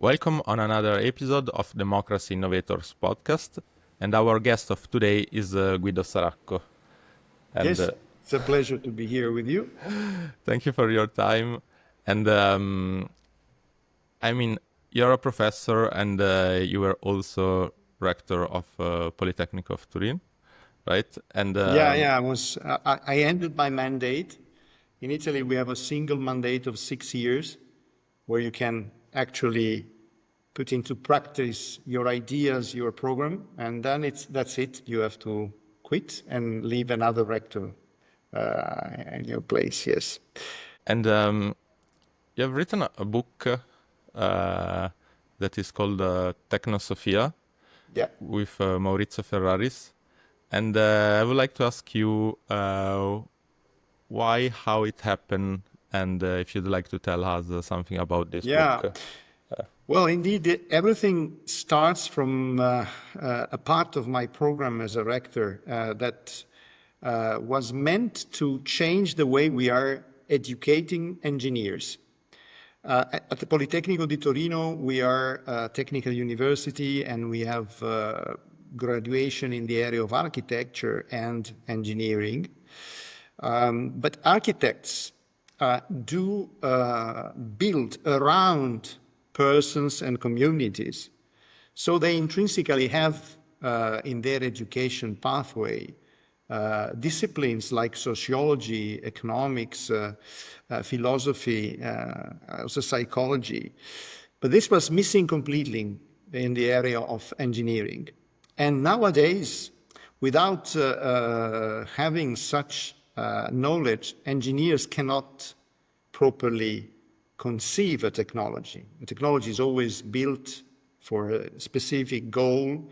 Welcome on another episode of Democracy Innovators podcast, and our guest of today is Guido Saracco. And Yes, it's a pleasure to be here with you. thank you for your time. And you're a professor, and you were also rector of Polytechnic of Turin, right? And Yeah. I ended my mandate. In Italy, we have a single mandate of 6 years where you can actually put into practice your ideas, your program, and then that's it. You have to quit and leave another rector in your place. Yes. and you have written a book that is called Tecnosofia Yeah. with Maurizio Ferraris. And I would like to ask you why, how it happened, and if you'd like to tell us something about this Yeah. book. Well, indeed, everything starts from a part of my program as a rector that was meant to change the way we are educating engineers. At the Polytechnico di Torino, we are a technical university and we have graduation in the area of architecture and engineering. But architects do build around persons and communities. So they intrinsically have in their education pathway disciplines like sociology, economics, philosophy, also psychology. But this was missing completely in the area of engineering. And nowadays, without having such knowledge, engineers cannot properly conceive a technology. The technology is always built for a specific goal,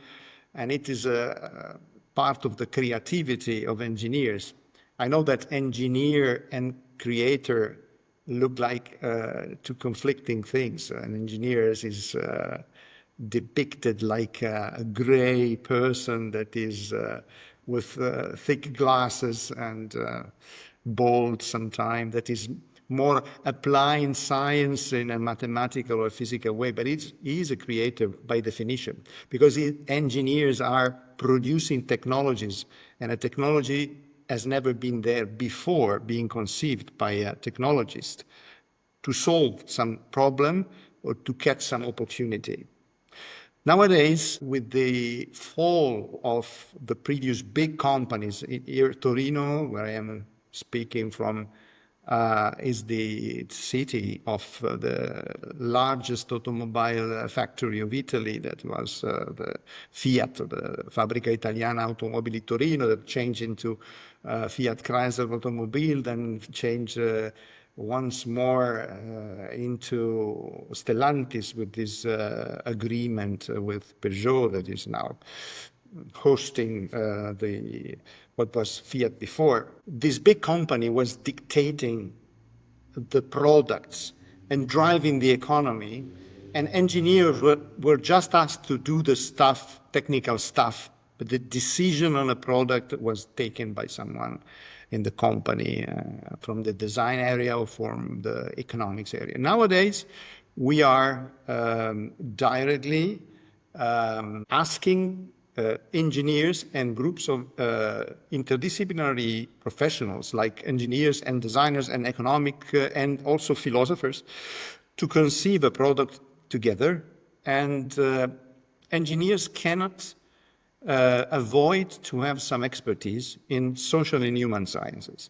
and it is a part of the creativity of engineers. I know that engineer and creator look like two conflicting things. An engineer is depicted like a gray person that is with thick glasses and bald sometimes, that is more applying science in a mathematical or physical way, but he is a creator by definition, because engineers are producing technologies, and a technology has never been there before being conceived by a technologist to solve some problem or to catch some opportunity. Nowadays, with the fall of the previous big companies, here Torino, where I am speaking from, is the city of the largest automobile factory of Italy. That was the Fiat, the Fabbrica Italiana Automobili Torino, that changed into Fiat Chrysler Automobile, then changed once more into Stellantis with this agreement with Peugeot that is now hosting what was Fiat before. This big company was dictating the products and driving the economy, and engineers were just asked to do the stuff, technical stuff, but the decision on a product was taken by someone in the company from the design area or from the economics area. Nowadays, we are directly asking engineers and groups of interdisciplinary professionals like engineers and designers and economic and also philosophers to conceive a product together. And engineers cannot avoid to have some expertise in social and human sciences.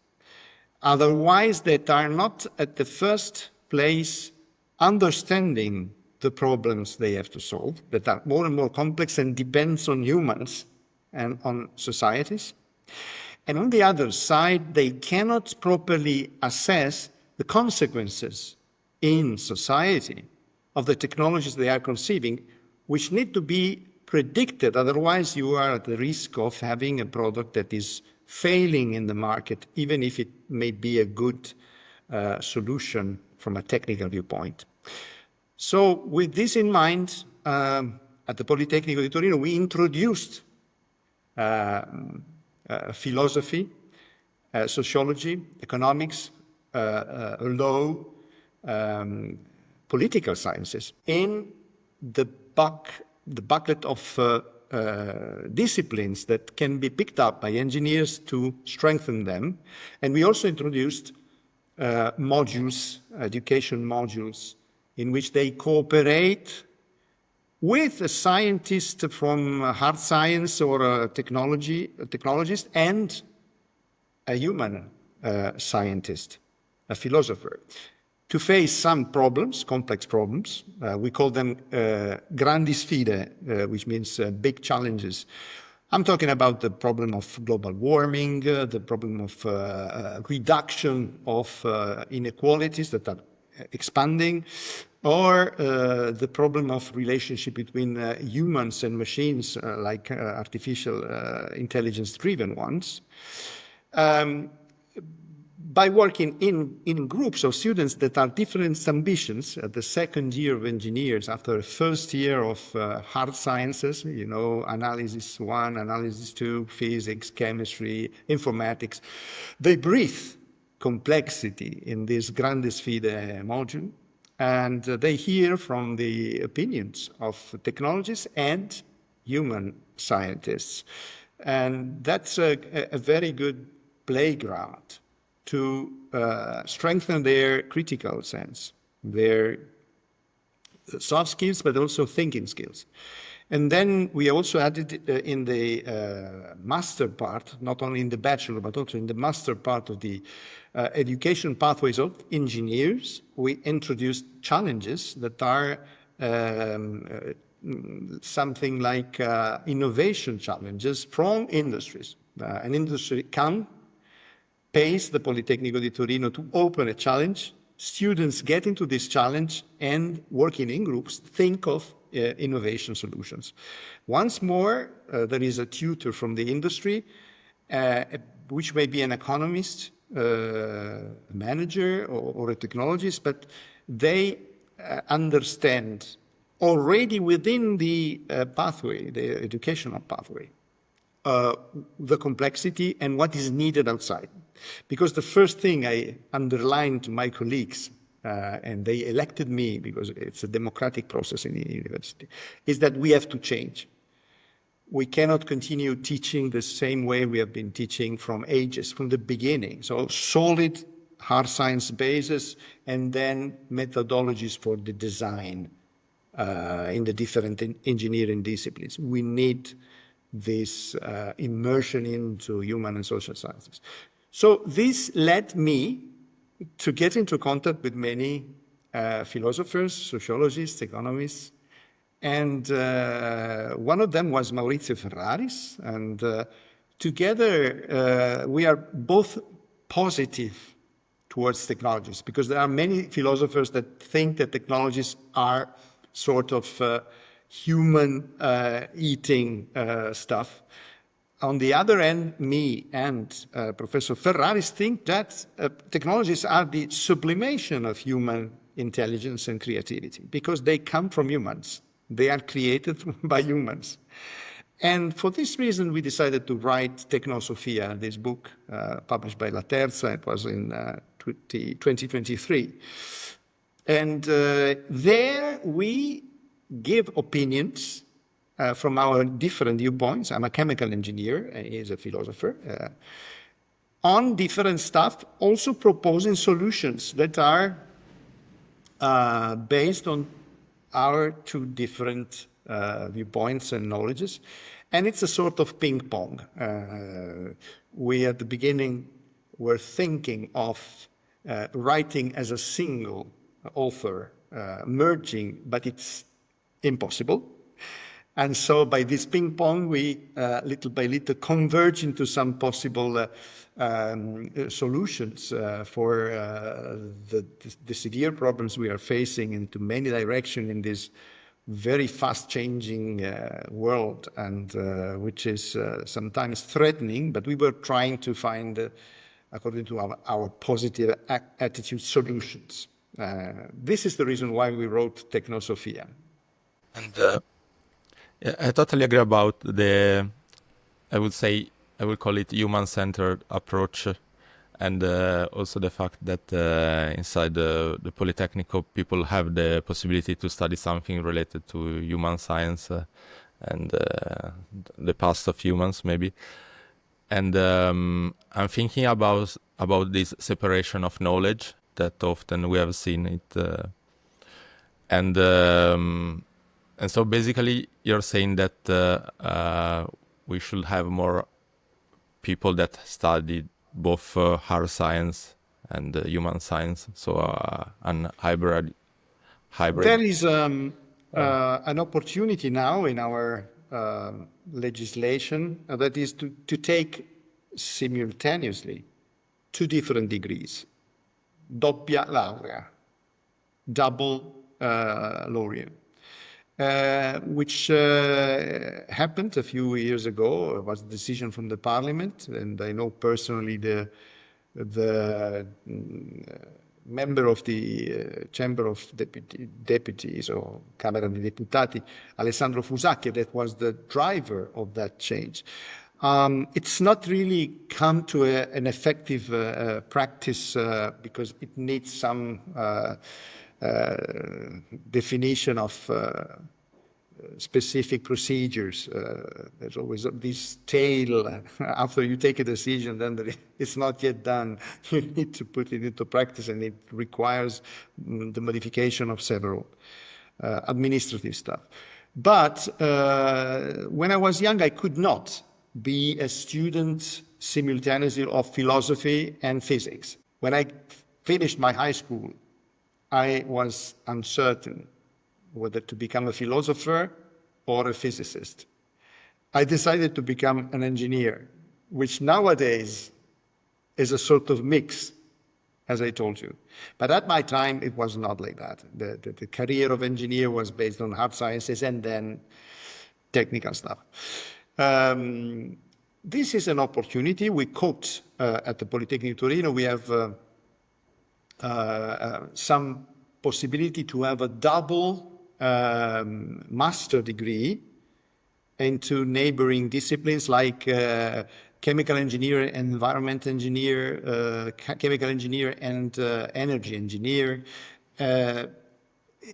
Otherwise, that are not at the first place understanding the problems they have to solve, that are more and more complex and depends on humans and on societies. And on the other side, they cannot properly assess the consequences in society of the technologies they are conceiving, which need to be predicted. Otherwise, you are at the risk of having a product that is failing in the market, even if it may be a good solution from a technical viewpoint. So with this in mind, at the Polytechnico di Torino, we introduced philosophy, sociology, economics, law, political sciences in the bucket of disciplines that can be picked up by engineers to strengthen them. And we also introduced modules, education modules, in which they cooperate with a scientist from hard science or a technologist and a human scientist, a philosopher, to face some problems, complex problems. We call them grandi sfide, which means big challenges. I'm talking about the problem of global warming, the problem of reduction of inequalities that are expanding, or the problem of relationship between humans and machines, like artificial intelligence-driven ones. By working in groups of students that are different ambitions at the second year of engineers, after the first year of hard sciences, you know, analysis 1, analysis 2, physics, chemistry, informatics, they breathe complexity in this grande sfide module, and they hear from the opinions of technologists and human scientists. And that's a very good playground to strengthen their critical sense, their soft skills, but also thinking skills. And then we also added in the master part, not only in the bachelor, but also in the master part of the education pathways of engineers, we introduced challenges that are something like innovation challenges from industries. An industry can pays the Polytechnico di Torino to open a challenge. Students get into this challenge and working in groups think of innovation solutions. Once more, there is a tutor from the industry, which may be an economist, a manager, or a technologist, but they understand already within the pathway, the educational pathway, the complexity and what is needed outside. Because the first thing I underlined to my colleagues, and they elected me because it's a democratic process in the university, is that we have to change. We cannot continue teaching the same way we have been teaching from ages, from the beginning. So solid hard science basis and then methodologies for the design in the different engineering disciplines. We need this immersion into human and social sciences. So this led me to get into contact with many philosophers, sociologists, economists, and one of them was Maurizio Ferraris, and together we are both positive towards technologies, because there are many philosophers that think that technologies are sort of human eating stuff. On the other end, me and Professor Ferraris think that technologies are the sublimation of human intelligence and creativity, because they come from humans. They are created by humans. And for this reason, we decided to write Tecnosofia, this book published by La Terza. It was in 2023. And there we give opinions from our different viewpoints. I'm a chemical engineer, he's a philosopher, on different stuff, also proposing solutions that are based on our two different viewpoints and knowledges. And it's a sort of ping pong. We at the beginning were thinking of writing as a single author, merging, but it's impossible. And so by this ping pong, we little by little converge into some possible solutions for the severe problems we are facing into many directions in this very fast changing world, and which is sometimes threatening, but we were trying to find, according to our positive attitude, solutions. This is the reason why we wrote Tecnosofia. And yeah, I totally agree about I would call it human-centered approach. and also the fact that inside the Polytechnic people have the possibility to study something related to human science and the past of humans maybe. And I'm thinking about this separation of knowledge that often we have seen it, and um, and so basically you're saying that we should have more people that study both hard science and human science, so an hybrid. There is an opportunity now in our legislation that is to take simultaneously two different degrees, doppia laurea, double laureate, which happened a few years ago. It was a decision from the parliament, and I know personally the member of the Chamber of Deputies or Camera dei Deputati, Alessandro Fusacchia, that was the driver of that change. It's not really come to an effective practice because it needs some definition of specific procedures. There's always this tail. After you take a decision, then it's not yet done. You need to put it into practice, and it requires the modification of several administrative stuff. But when I was young, I could not be a student simultaneously of philosophy and physics. When I finished my high school, I was uncertain whether to become a philosopher or a physicist. I decided to become an engineer, which nowadays is a sort of mix, as I told you. But at my time, it was not like that. The career of engineer was based on hard sciences and then technical stuff. This is an opportunity. We caught at the Polytechnic Turin, we have some possibility to have a double master degree into neighboring disciplines like chemical engineer and environment engineer, chemical engineer and energy engineer,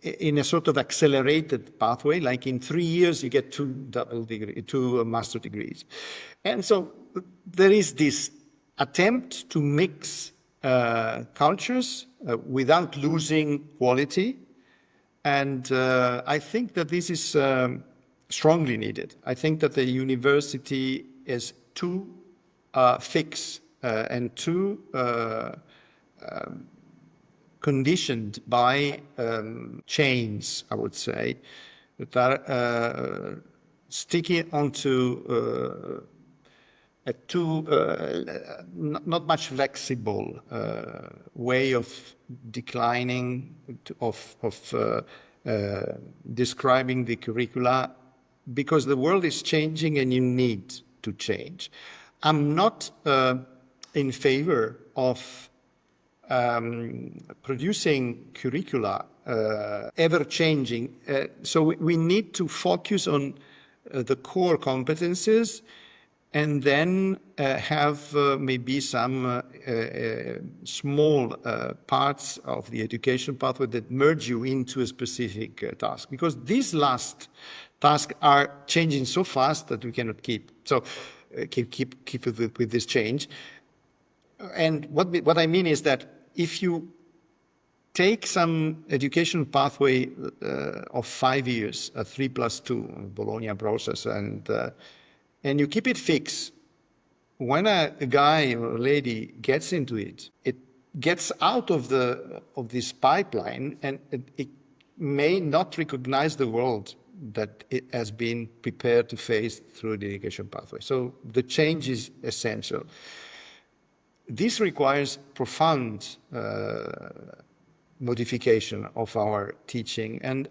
in a sort of accelerated pathway, like in 3 years you get two master degrees. And so there is this attempt to mix cultures without losing quality. And I think that this is strongly needed. I think that the university is too fixed and too conditioned by chains, I would say, that are sticking onto a too not much flexible way of declining, of describing the curricula, because the world is changing and you need to change. I'm not in favor of producing curricula ever-changing. So we need to focus on the core competences and then have maybe some small parts of the education pathway that merge you into a specific task. Because these last tasks are changing so fast that we cannot keep. So keep with this change. And what I mean is that if you take some education pathway of 5 years, a 3+2 Bologna process, and you keep it fixed, when a guy or a lady gets into it, it gets out of this pipeline, and it may not recognize the world that it has been prepared to face through the education pathway. So the change is essential. This requires profound modification of our teaching, and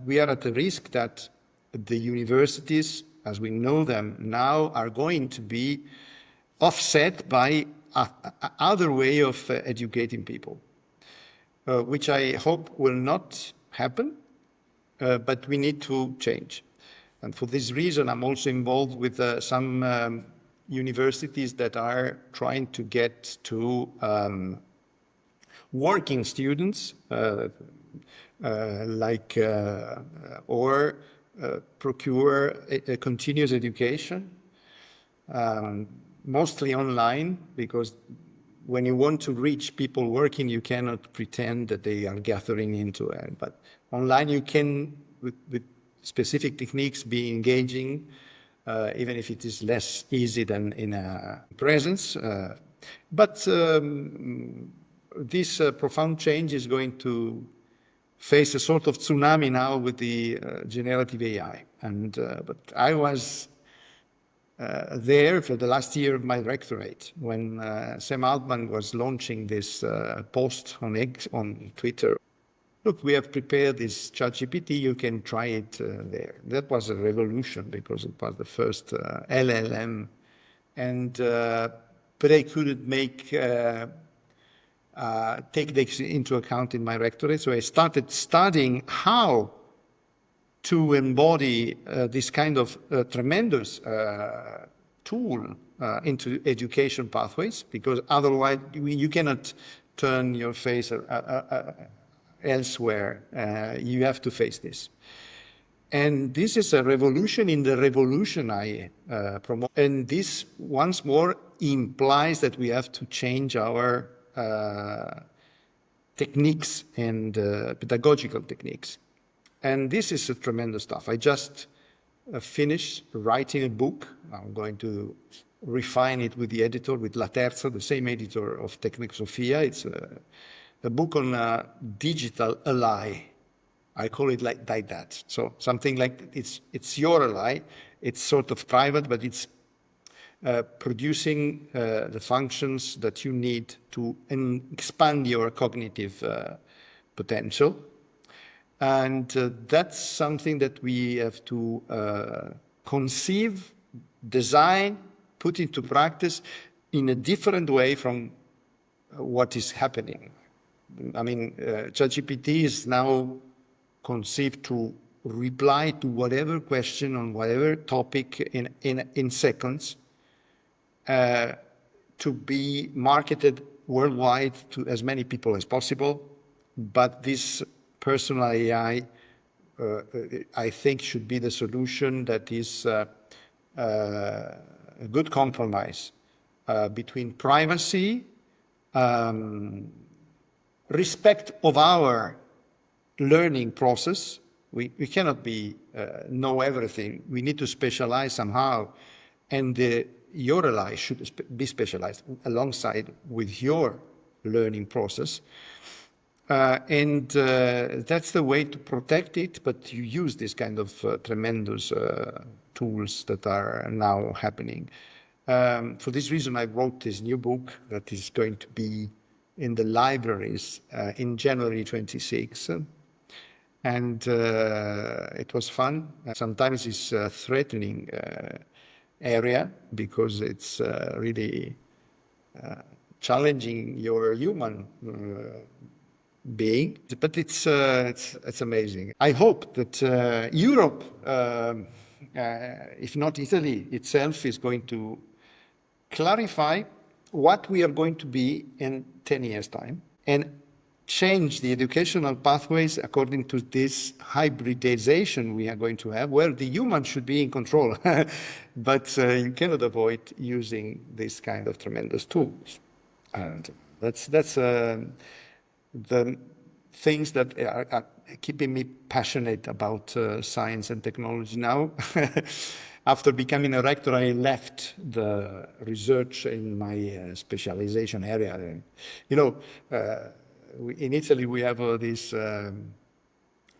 we are at the risk that the universities, as we know them now, are going to be offset by other way of educating people, which I hope will not happen, but we need to change. And for this reason, I'm also involved with some universities that are trying to get to working students, or procure a continuous education, mostly online, because when you want to reach people working, you cannot pretend that they are gathering into it. But online, you can, with specific techniques, be engaging, even if it is less easy than in a presence. But this profound change is going to face a sort of tsunami now with the generative AI. And but I was there for the last year of my rectorate when Sam Altman was launching this post on on Twitter. Look, we have prepared this ChatGPT, you can try it there. That was a revolution because it was the first LLM. And, but I couldn't take this into account in my rectorate. So I started studying how to embody this kind of tremendous tool into education pathways, because otherwise you cannot turn your face elsewhere. You have to face this. And this is a revolution in the revolution I promote. And this, once more, implies that we have to change our techniques and pedagogical techniques. And this is a tremendous stuff. I just finished writing a book. I'm going to refine it with the editor, with La Terza, the same editor of Tecnosofia. It's a book on digital ally. I call it like that. So something like it's your ally. It's sort of private, but it's producing the functions that you need to expand your cognitive potential. And that's something that we have to conceive, design, put into practice in a different way from what is happening. I mean, ChatGPT is now conceived to reply to whatever question on whatever topic in seconds, to be marketed worldwide to as many people as possible. But this personal AI, I think, should be the solution that is a good compromise between privacy, respect of our learning process. We cannot know everything. We need to specialize somehow, and your ally should be specialized alongside with your learning process. And that's the way to protect it, but you use this kind of tremendous tools that are now happening. For this reason, I wrote this new book that is going to be in the libraries in January 26. And it was fun. Sometimes it's a threatening area because it's really challenging your human being, but it's amazing. I hope that Europe, if not Italy itself, is going to clarify what we are going to be in 10 years' time and change the educational pathways according to this hybridization we are going to have, where the human should be in control. But you cannot avoid using this kind of tremendous tools. And that's the things that are keeping me passionate about science and technology now. After becoming a rector, I left the research in my specialization area. You know, in Italy, we have this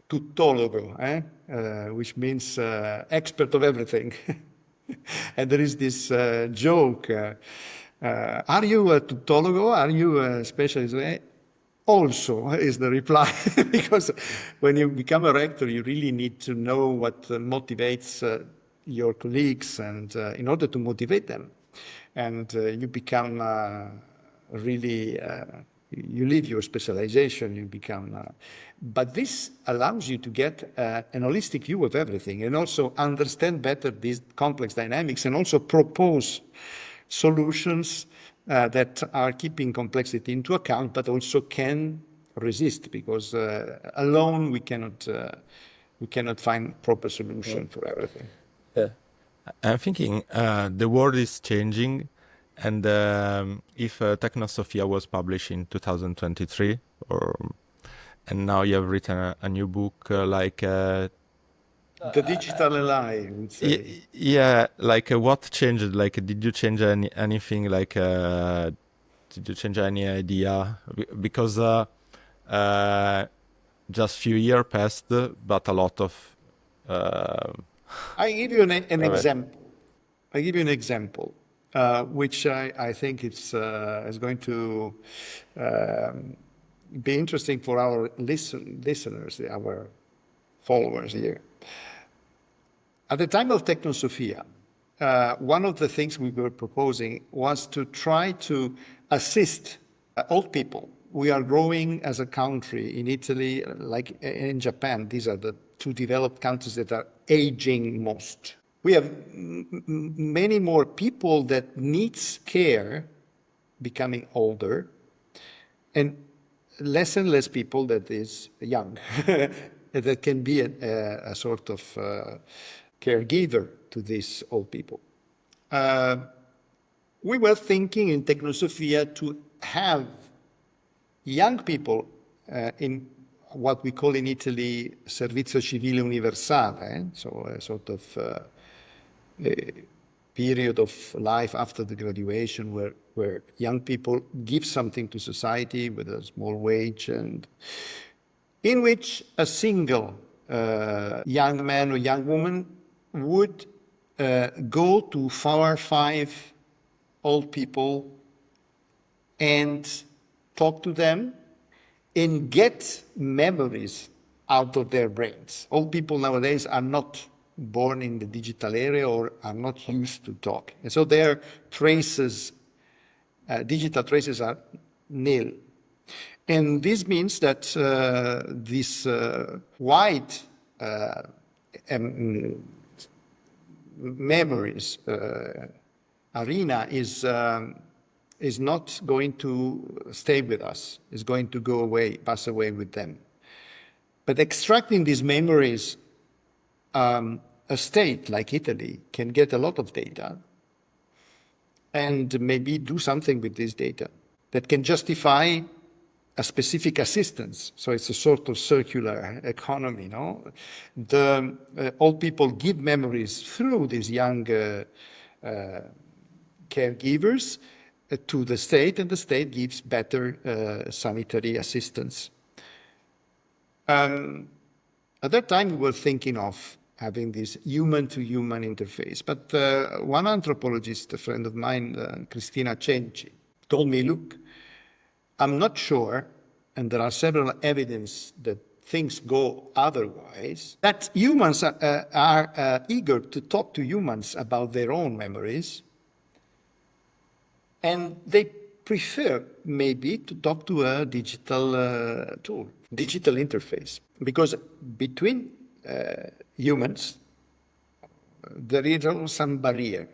tuttologo, which means expert of everything. And there is this joke, are you a tuttologo? Are you a specialist? Also is the reply, because when you become a rector, you really need to know what motivates your colleagues, and in order to motivate them. And you become really, you leave your specialization, you become, but this allows you to get an holistic view of everything and also understand better these complex dynamics, and also propose solutions that are keeping complexity into account, but also can resist, because alone we cannot find proper solution for everything. Yeah. I'm thinking the world is changing, and if Tecnosofia was published in 2023, and now you have written a new book The digital ally, I would say. yeah, what changed? Like, did you change anything? Did you change any idea? Because just few years passed, but a lot of. Uh, I give you an Vabbè. example. I give you an example, which I think is going to be interesting for our listeners, our followers here. At the time of Tecnosofia, one of the things we were proposing was to try to assist old people. We are growing as a country in Italy, like in Japan. These are the two developed countries that are aging most. We have many more people that needs care becoming older, and less people that is young, that can be a sort of caregiver to these old people. We were thinking in Tecnosofia to have young people in what we call in Italy servizio civile universale, so a sort of a period of life after the graduation where young people give something to society with a small wage, and in which a single young man or young woman would go to 4 or 5 old people and talk to them and get memories out of their brains. Old people nowadays are not born in the digital era or are not used to talk. And so their traces, digital traces, are nil. And this means that this wide memories arena is not going to stay with us, is going to go away, pass away with them. But extracting these memories, a state like Italy can get a lot of data and maybe do something with this data that can justify a specific assistance. So it's a sort of circular economy, no? The old people give memories through these young caregivers to the state, and the state gives better sanitary assistance. At that time, we were thinking of having this human-to-human interface. But one anthropologist, a friend of mine, Cristina Cenci, told me, look, I'm not sure, and there are several evidence that things go otherwise, that humans are eager to talk to humans about their own memories, and they prefer maybe to talk to a digital tool, digital interface, because between humans, there is some barrier.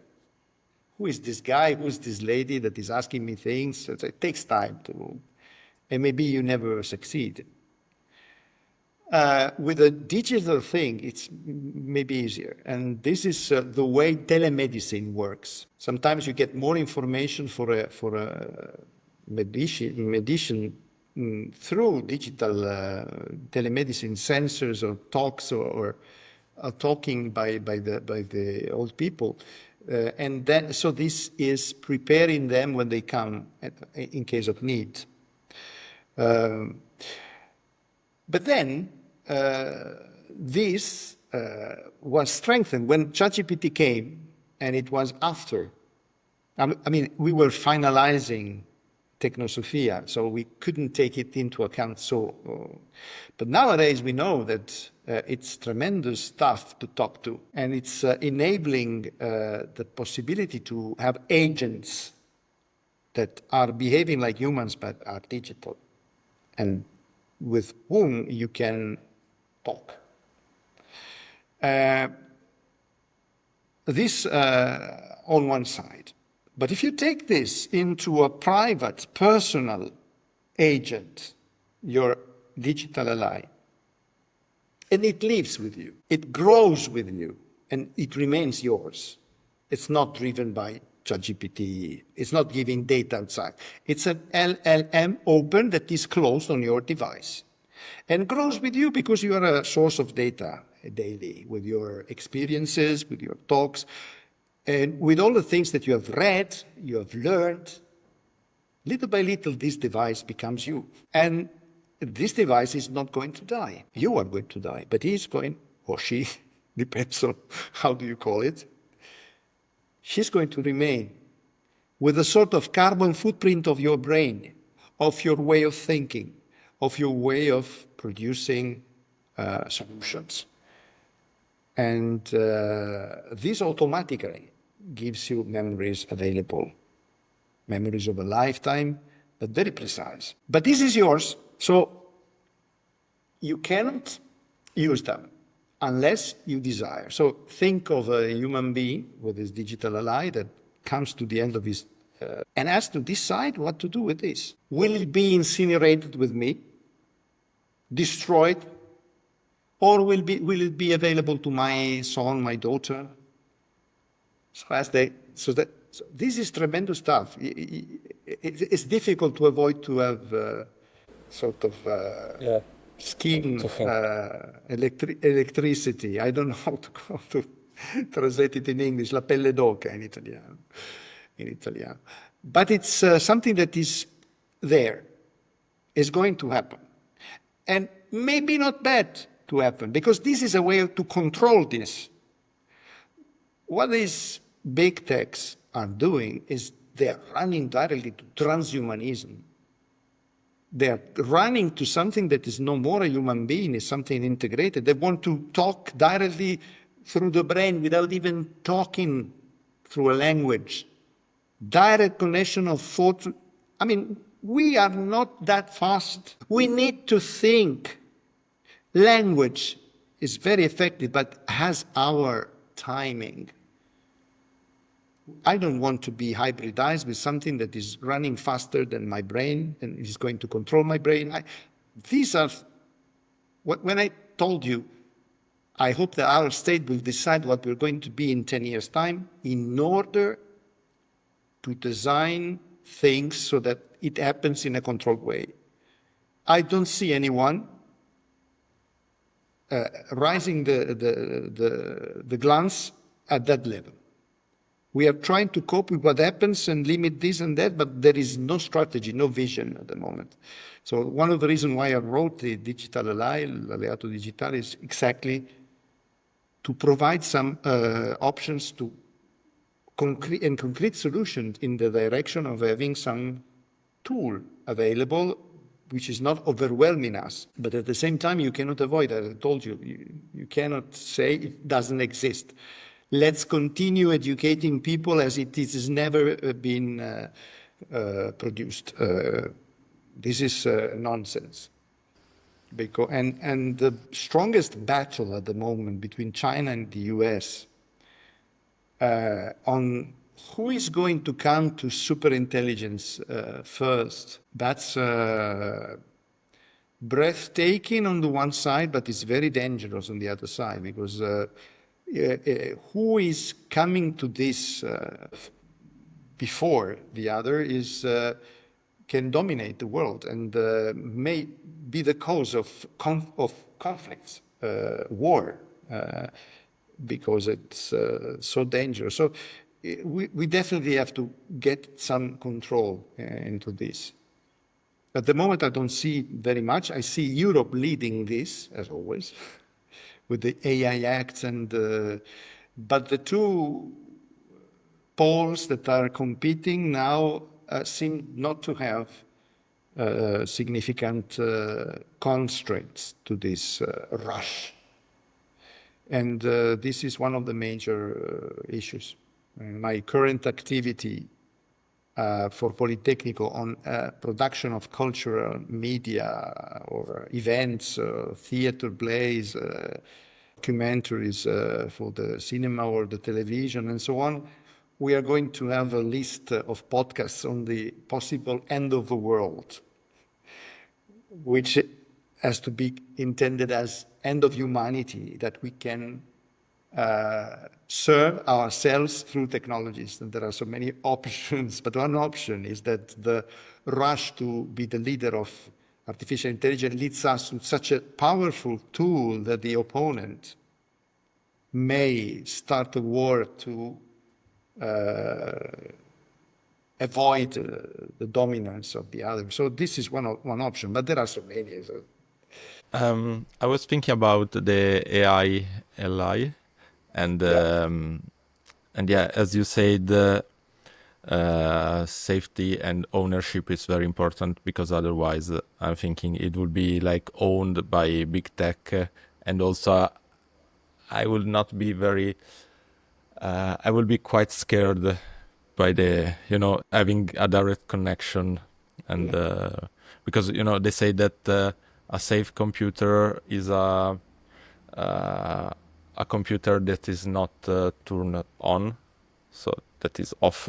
Who is this guy? Who is this lady that is asking me things? It takes time to, and maybe you never succeed. With a digital thing, it's maybe easier. And this is the way telemedicine works. Sometimes you get more information for a medicine through digital telemedicine sensors or talks or talking by the old people. And then, so this is preparing them when they come in case of need. But then this was strengthened when ChatGPT came, and it was after. I mean, we were finalizing Tecnosofia, so we couldn't take it into account. But nowadays we know that it's tremendous stuff to talk to, and it's enabling the possibility to have agents that are behaving like humans but are digital, and with whom you can talk. This on one side. But if you take this into a private, personal agent, your digital ally, and it lives with you, it grows with you, and it remains yours. It's not driven by ChatGPT. It's not giving data outside. It's an LLM open that is closed on your device and grows with you because you are a source of data daily with your experiences, with your talks, and with all the things that you have read, you have learned. Little by little, this device becomes you. And this device is not going to die. You are going to die, but he's going, or she, depends on how do you call it, she's going to remain with a sort of carbon footprint of your brain, of your way of thinking, of your way of producing solutions. And this automatically gives you memories available, memories of a lifetime, but very precise. But this is yours, so you cannot use them unless you desire. So think of a human being with his digital ally that comes to the end of his and has to decide what to do with this. Will it be incinerated with me, destroyed, or will it be available to my son, my daughter? So this is tremendous stuff. It's difficult to avoid to have sort of skin electricity. I don't know how to translate it in English. La pelle d'oca in Italiano. But it's something that is there, is going to happen, and maybe not bad to happen because this is a way to control this. What these big techs are doing is they're running directly to transhumanism. They're running to something that is no more a human being, is something integrated. They want to talk directly through the brain without even talking through a language. Direct connection of thought. I mean, we are not that fast. We need to think. Language is very effective, but has our timing. I don't want to be hybridized with something that is running faster than my brain and is going to control my brain. When I told you, I hope that our state will decide what we're going to be in 10 years' time in order to design things so that it happens in a controlled way. I don't see anyone rising the glance at that level. We are trying to cope with what happens and limit this and that, but there is no strategy, no vision at the moment. So one of the reasons why I wrote the Digital Ally, l'Alleato Digitale, is exactly to provide some options to concrete solutions in the direction of having some tool available which is not overwhelming us. But at the same time, you cannot avoid, as I told you, you cannot say it doesn't exist. Let's continue educating people as it has never been produced. This is nonsense. And the strongest battle at the moment between China and the US on who is going to come to superintelligence first, that's breathtaking on the one side, but it's very dangerous on the other side, because who is coming to this before the other can dominate the world and may be the cause of conflicts, war, because it's so dangerous. So we definitely have to get some control into this. At the moment, I don't see very much. I see Europe leading this, as always, with the AI Act, but the two poles that are competing now seem not to have significant constraints to this rush. And this is one of the major issues. My current activity for Polytechnic on production of cultural media or events, theater plays, documentaries for the cinema or the television and so on, we are going to have a list of podcasts on the possible end of the world, which has to be intended as end of humanity, that we can serve ourselves through technologies. And there are so many options, but one option is that the rush to be the leader of artificial intelligence leads us to such a powerful tool that the opponent may start a war to avoid the dominance of the other. So this is one option, but there are so many. So. I was thinking about the AI LI, and yeah, as you said, safety and ownership is very important, because otherwise, I'm thinking it will be like owned by big tech, and also I will not be very. I will be quite scared by the having a direct connection, and because they say that a safe computer is a computer that is not turned on, so that is off,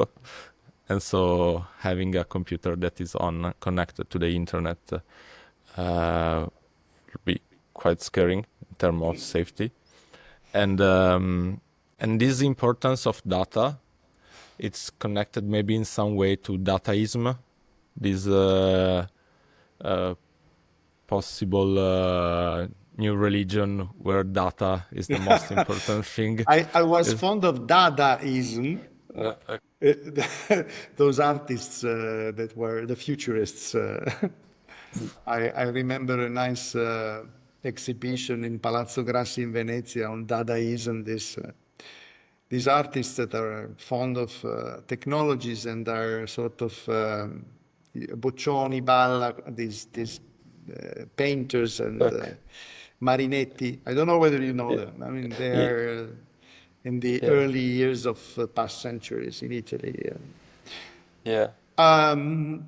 and so having a computer that is on, connected to the internet, will be quite scaring in terms of safety, and this importance of data, it's connected maybe in some way to dataism, this possible new religion where data is the most important thing. I was fond of Dadaism. Those artists that were the futurists. I remember a nice exhibition in Palazzo Grassi in Venezia on Dadaism. These artists that are fond of technologies and are sort of Boccioni, Balla, these painters and Marinetti. I don't know whether you know them. I mean, they are in the early years of past centuries in Italy. Yeah. I'm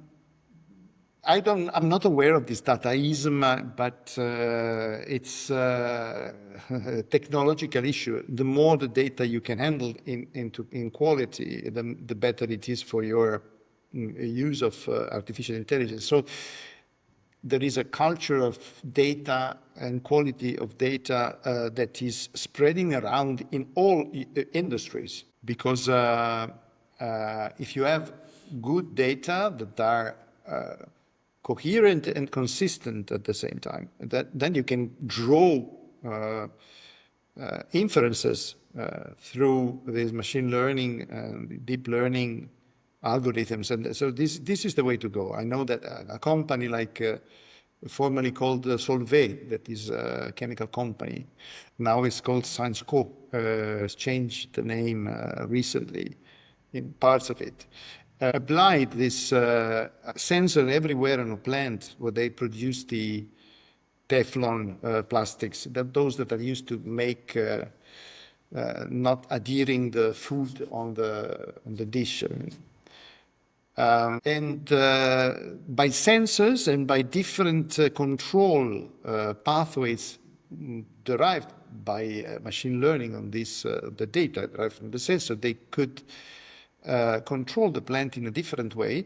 not aware of this dataism, but it's a technological issue. The more the data you can handle in quality, the better it is for your use of artificial intelligence. So there is a culture of data and quality of data that is spreading around in all industries, because if you have good data that are coherent and consistent at the same time, then you can draw inferences through these machine learning and deep learning algorithms. And so this is the way to go. I know that a company like formerly called Solvay, that is a chemical company, now it's called Science Co, has changed the name recently in parts of it. Applied this sensor everywhere on a plant where they produce the Teflon plastics, those that are used to make not adhering the food on the dish. And by sensors and by different control pathways derived by machine learning on this, the data derived from the sensor, they could control the plant in a different way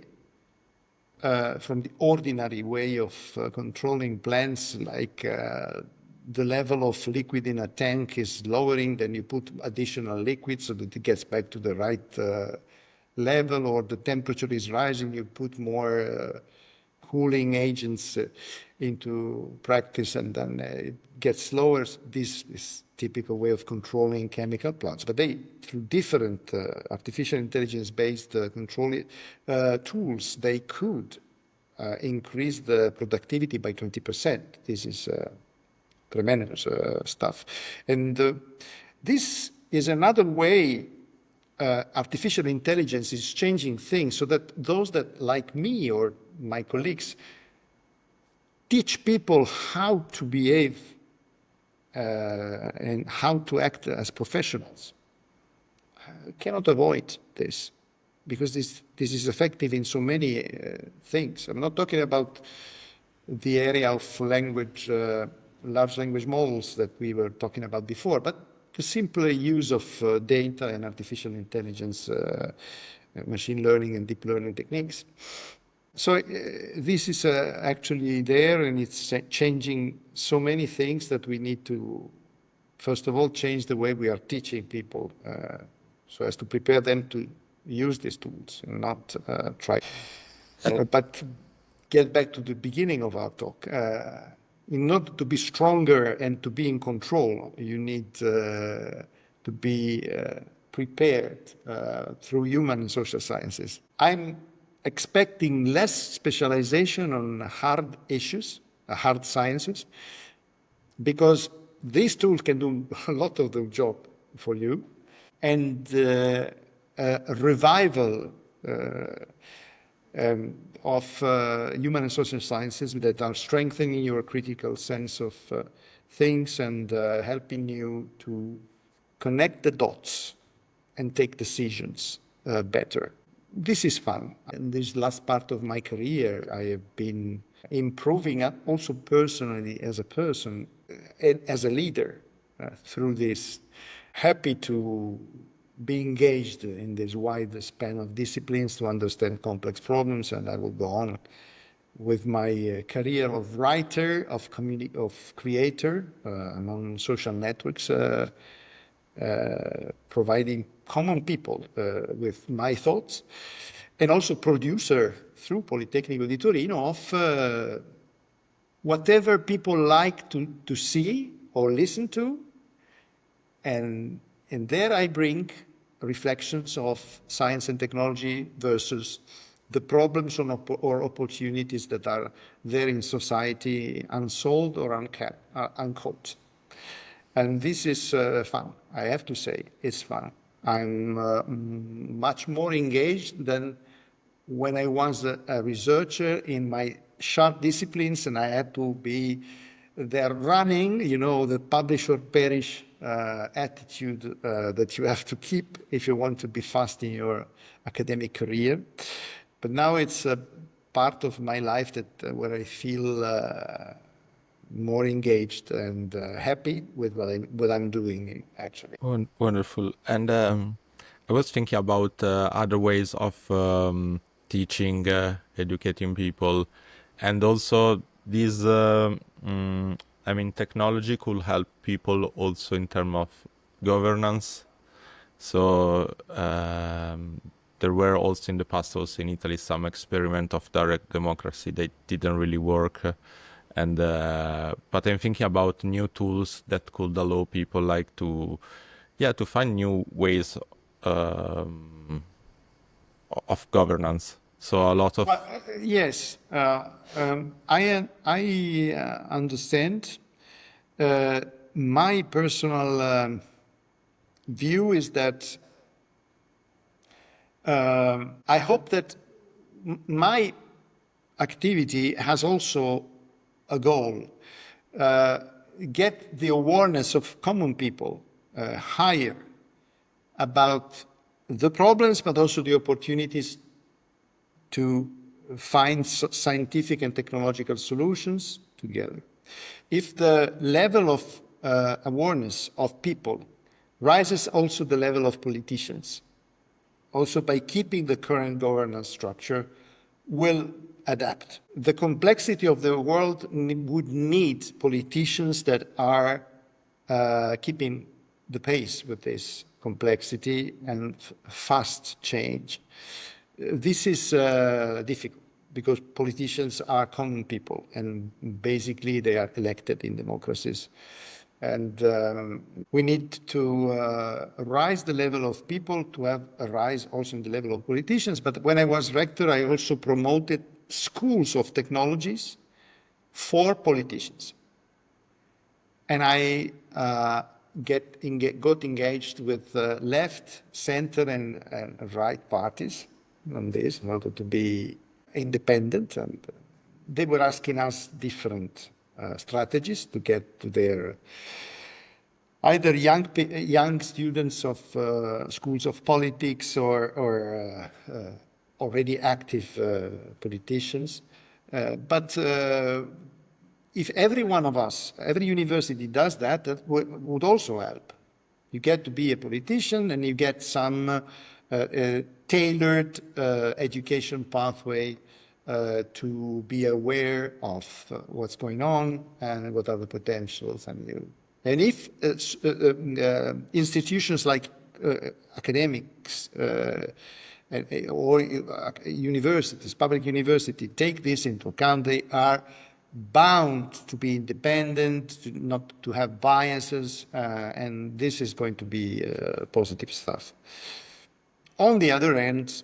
from the ordinary way of controlling plants, like the level of liquid in a tank is lowering, then you put additional liquid so that it gets back to the right level, or the temperature is rising, you put more cooling agents into practice, and then it gets lower. This is typical way of controlling chemical plants. But they, through different artificial intelligence-based control tools, they could increase the productivity by 20%. This is tremendous stuff. And this is another way artificial intelligence is changing things, so that those that, like me or my colleagues, teach people how to behave and how to act as professionals, cannot avoid this, because this is effective in so many things. I'm not talking about the area of language, large language models that we were talking about before, but the simpler use of data and artificial intelligence, machine learning and deep learning techniques. So this is actually there, and it's changing so many things that we need to, first of all, change the way we are teaching people so as to prepare them to use these tools and not try. But get back to the beginning of our talk. In order to be stronger and to be in control, you need to be prepared through human and social sciences. I'm expecting less specialization on hard issues, hard sciences, because these tools can do a lot of the job for you, and a revival of human and social sciences that are strengthening your critical sense of things and helping you to connect the dots and take decisions better. This is fun. In this last part of my career, I have been improving also personally as a person, and as a leader through this. Happy to be engaged in this wide span of disciplines to understand complex problems, and I will go on with my career of writer, of creator among social networks, providing common people with my thoughts, and also producer through Polytechnic di Turin of whatever people like to see or listen to, and there I bring reflections of science and technology versus the problems or opportunities that are there in society, unsolved or uncaught. And this is fun, I have to say, it's fun. I'm much more engaged than when I was a researcher in my sharp disciplines and I had to be there running, you know, the publish or perish attitude that you have to keep if you want to be fast in your academic career. But now it's a part of my life that where I feel more engaged and happy with what I'm doing, actually. Wonderful. And I was thinking about other ways of teaching, educating people, and also these. I mean, technology could help people also in terms of governance. So there were also in the past, also in Italy, some experiment of direct democracy that didn't really work. And but I'm thinking about new tools that could allow people like to find new ways of governance. So a lot of yes, I understand. My personal view is that I hope that my activity has also a goal, get the awareness of common people higher about the problems, but also the opportunities to find scientific and technological solutions together. If the level of awareness of people rises, also the level of politicians, also by keeping the current governance structure, will adapt. The complexity of the world would need politicians that are keeping the pace with this complexity and fast change. This is difficult because politicians are common people and basically they are elected in democracies. And we need to raise the level of people to have a rise also in the level of politicians. But when I was rector, I also promoted schools of technologies for politicians. And I got engaged with left, center, and right parties on this in order to be independent. And they were asking us different strategies to get to their either young students of schools of politics or already active politicians. But if every one of us, every university does that, that would also help. You get to be a politician and you get some tailored education pathway to be aware of what's going on and what are the potentials. And if institutions like academics or universities, public university, take this into account, they are bound to be independent, not to have biases, and this is going to be positive stuff. On the other hand,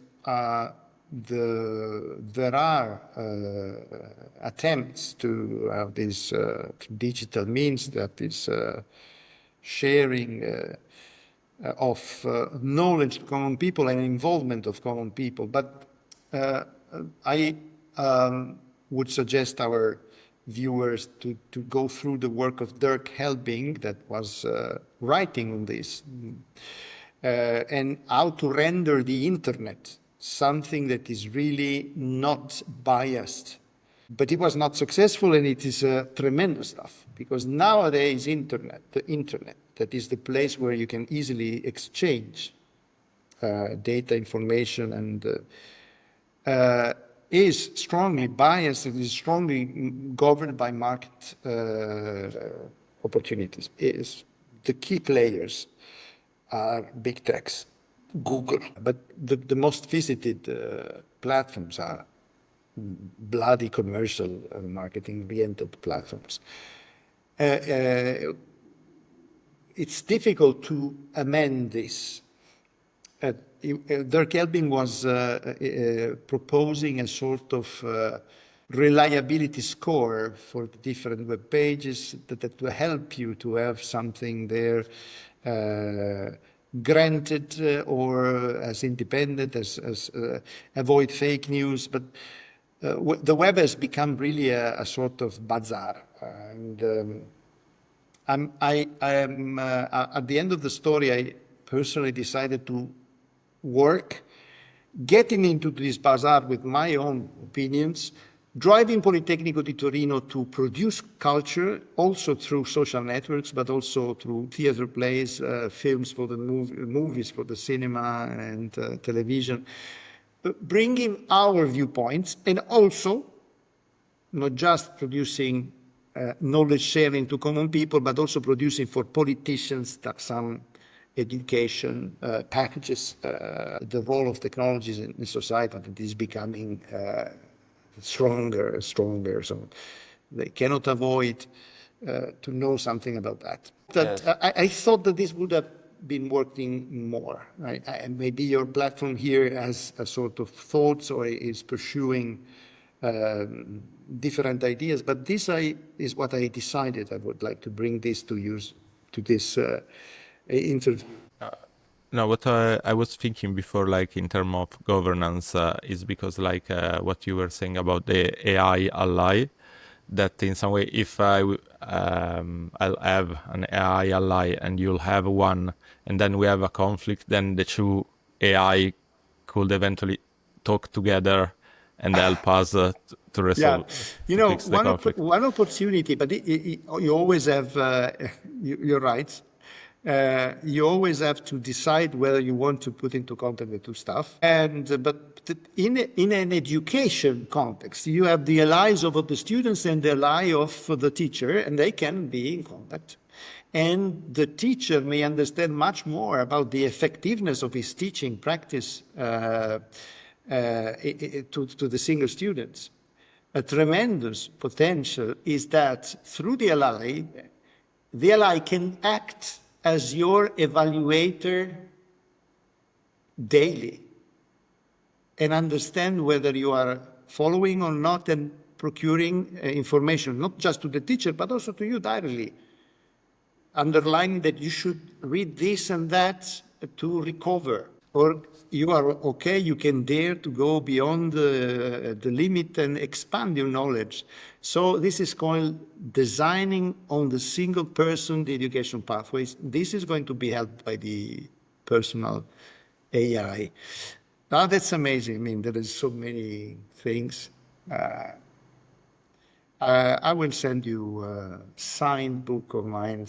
there are attempts to have this digital means, that is sharing of knowledge to common people and involvement of common people. But I would suggest our viewers to go through the work of Dirk Helbing, that was writing on this, and how to render the internet something that is really not biased. But it was not successful, and it is tremendous stuff, because nowadays the internet, that is the place where you can easily exchange data, information, and is strongly biased. It is strongly governed by market opportunities. The key players are big techs, Google, but the most visited platforms are bloody commercial marketing-oriented platforms. It's difficult to amend this. Dirk Helbing was proposing a sort of reliability score for the different web pages that will help you to have something there granted or as independent as avoid fake news. But the web has become really a sort of bazaar. And I am at the end of the story, I personally decided to work, getting into this bazaar with my own opinions, driving Politecnico di Torino to produce culture, also through social networks, but also through theater plays, films for the movies for the cinema and television, bringing our viewpoints, and also not just producing knowledge sharing to common people, but also producing for politicians some education packages. The role of technologies in society that is becoming stronger, so they cannot avoid to know something about that. Yes. I thought that this would have been working more. Right? Maybe your platform here has a sort of thoughts or is pursuing different ideas, but this is what I decided. I would like to bring this to use to this interview. No, what I was thinking before, like in terms of governance, is because like what you were saying about the AI ally, that in some way, if I'll have an AI ally and you'll have one, and then we have a conflict, then the two AI could eventually talk together and help us to resolve. Yeah, to fix the conflict. One opportunity, but you always have. You're right. You always have to decide whether you want to put into contact the two stuff. But in an education context, you have the allies of the students and the ally of the teacher, and they can be in contact. And the teacher may understand much more about the effectiveness of his teaching practice to the single students. A tremendous potential is that through the ally can act as your evaluator daily and understand whether you are following or not and procuring information, not just to the teacher, but also to you directly, underlining that you should read this and that to recover. Or you are okay, you can dare to go beyond the limit and expand your knowledge. So this is called designing on the single person the education pathways. This is going to be helped by the personal AI. Now that's amazing. I mean, there is so many things. I will send you a signed book of mine.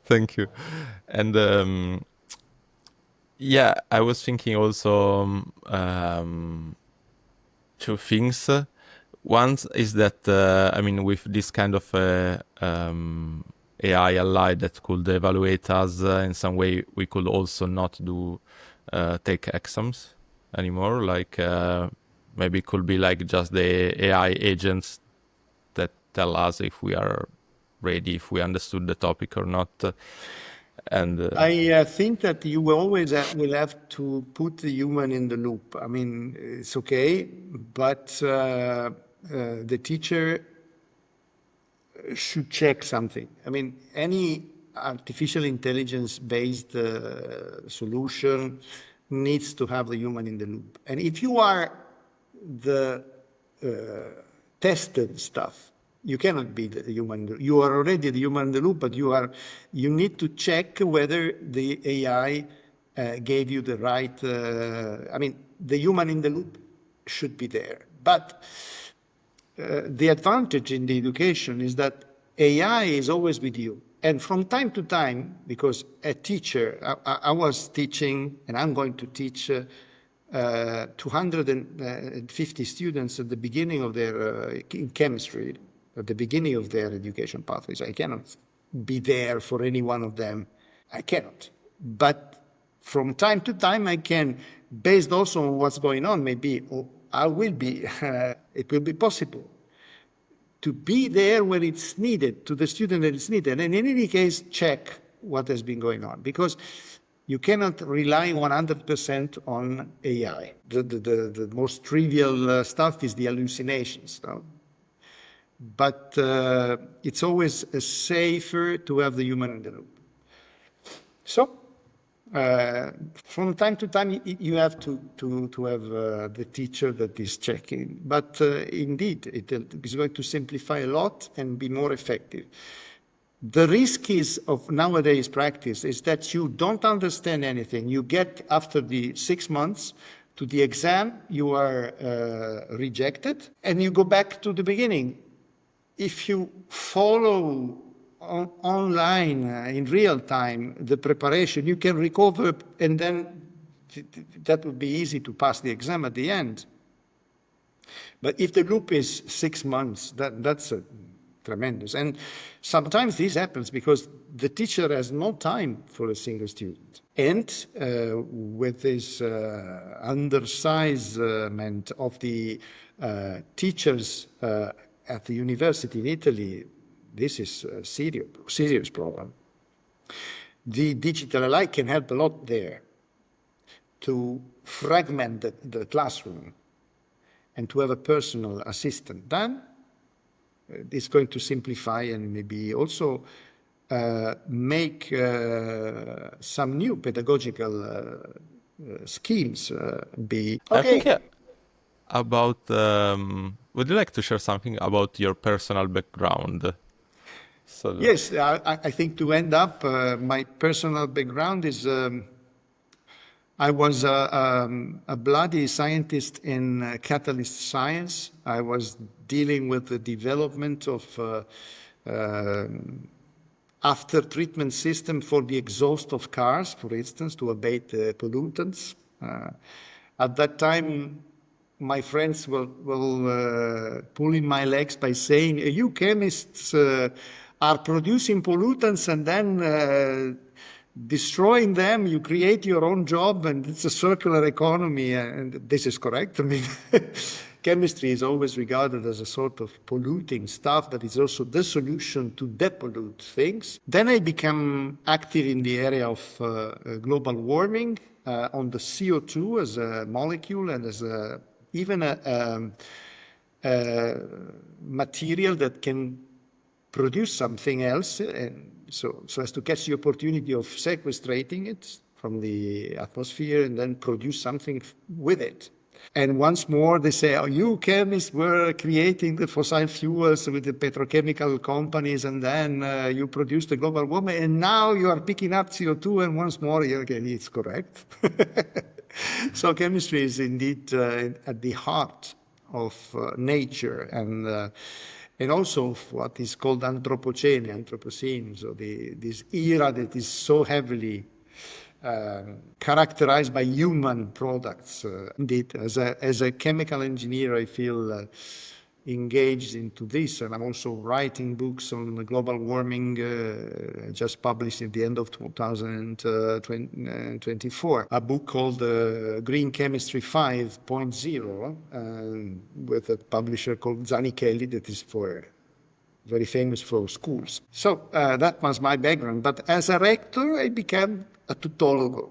Thank you. And yeah, I was thinking also two things. One is that I mean, with this kind of AI ally that could evaluate us in some way, we could also not do take exams anymore. Like maybe it could be like just the AI agents that tell us if we are ready, if we understood the topic or not. And I think that you will always will have to put the human in the loop. I mean, it's okay, but the teacher should check something. I mean, any artificial intelligence-based solution needs to have the human in the loop. And if you are the tested stuff, you cannot be the human. You are already the human in the loop, but you need to check whether the AI gave you the right. I mean, the human in the loop should be there, but the advantage in the education is that AI is always with you. And from time to time, because a teacher, I was teaching, and I'm going to teach 250 students at the beginning of their, in chemistry, at the beginning of their education pathways. I cannot be there for any one of them. I cannot. But from time to time, I can, based also on what's going on, maybe I will be, it will be possible to be there when it's needed, to the student that it's needed. And in any case, check what has been going on, because you cannot rely 100% on AI. The most trivial stuff is the hallucinations. No? But it's always safer to have the human in the loop. So, from time to time, you have to have the teacher that is checking. But indeed, it is going to simplify a lot and be more effective. The risk is of nowadays practice is that you don't understand anything. You get after the 6 months to the exam, you are rejected, and you go back to the beginning. If you follow online in real time the preparation, you can recover, and then that would be easy to pass the exam at the end. But if the loop is 6 months, that's tremendous. And sometimes this happens because the teacher has no time for a single student. And with this undersizement of the teachers at the university in Italy, this is a serious problem. The digital ally can help a lot there to fragment the classroom and to have a personal assistant. Then it's going to simplify and maybe also make some new pedagogical schemes be I think okay. about would you like to share something about your personal background? So Yes, I think to end up, my personal background is I was a bloody scientist in catalyst science. I was dealing with the development of after treatment system for the exhaust of cars, for instance, to abate pollutants. At that time, my friends were pulling my legs by saying, you chemists are producing pollutants and then destroying them, you create your own job, and it's a circular economy, and this is correct. I mean, chemistry is always regarded as a sort of polluting stuff, but it's also the solution to depollute things. Then I became active in the area of global warming, on the CO2 as a molecule and as even a material that can produce something else, and so as to catch the opportunity of sequestrating it from the atmosphere and then produce something with it. And once more, they say, oh, you chemists were creating the fossil fuels with the petrochemical companies, and then you produced the global warming, and now you are picking up CO2, and once more, again, it's correct. So chemistry is indeed at the heart of nature, and also what is called Anthropocene, so this era that is so heavily characterized by human products. Indeed, as a chemical engineer, I feel engaged into this, and I'm also writing books on global warming, just published at the end of 2024, a book called Green Chemistry 5.0, with a publisher called Zanichelli, that is very famous for schools. So that was my background. But as a rector, I became a tautologo,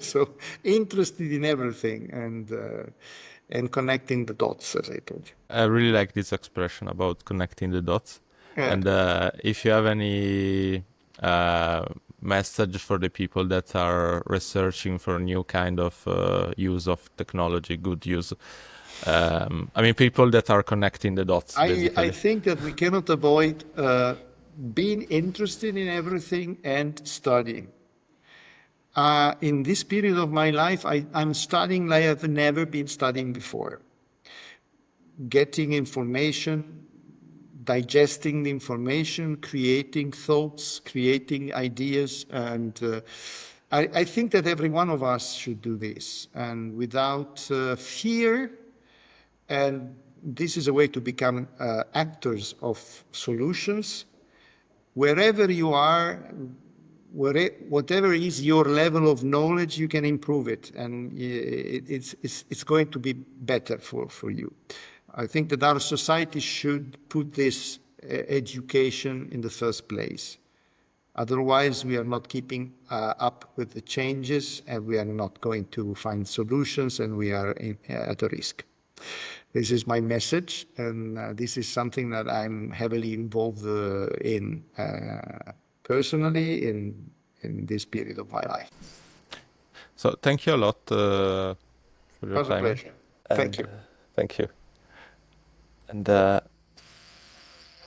so interested in everything and connecting the dots, as I told you. I really like this expression about connecting the dots. Yeah. And if you have any message for the people that are researching for a new kind of use of technology, good use, I mean, people that are connecting the dots, basically. I think that we cannot avoid being interested in everything and studying. In this period of my life, I'm studying like I've never been studying before. Getting information, digesting the information, creating thoughts, creating ideas, and I think that every one of us should do this, and without fear. And this is a way to become actors of solutions. Wherever you are, whatever is your level of knowledge, you can improve it, and it's going to be better for you. I think that our society should put this education in the first place. Otherwise, we are not keeping up with the changes, and we are not going to find solutions, and we are at a risk. This is my message, and this is something that I'm heavily involved in personally in this period of my life. So thank you a lot for your It was time. a pleasure. Thank you. Thank you. And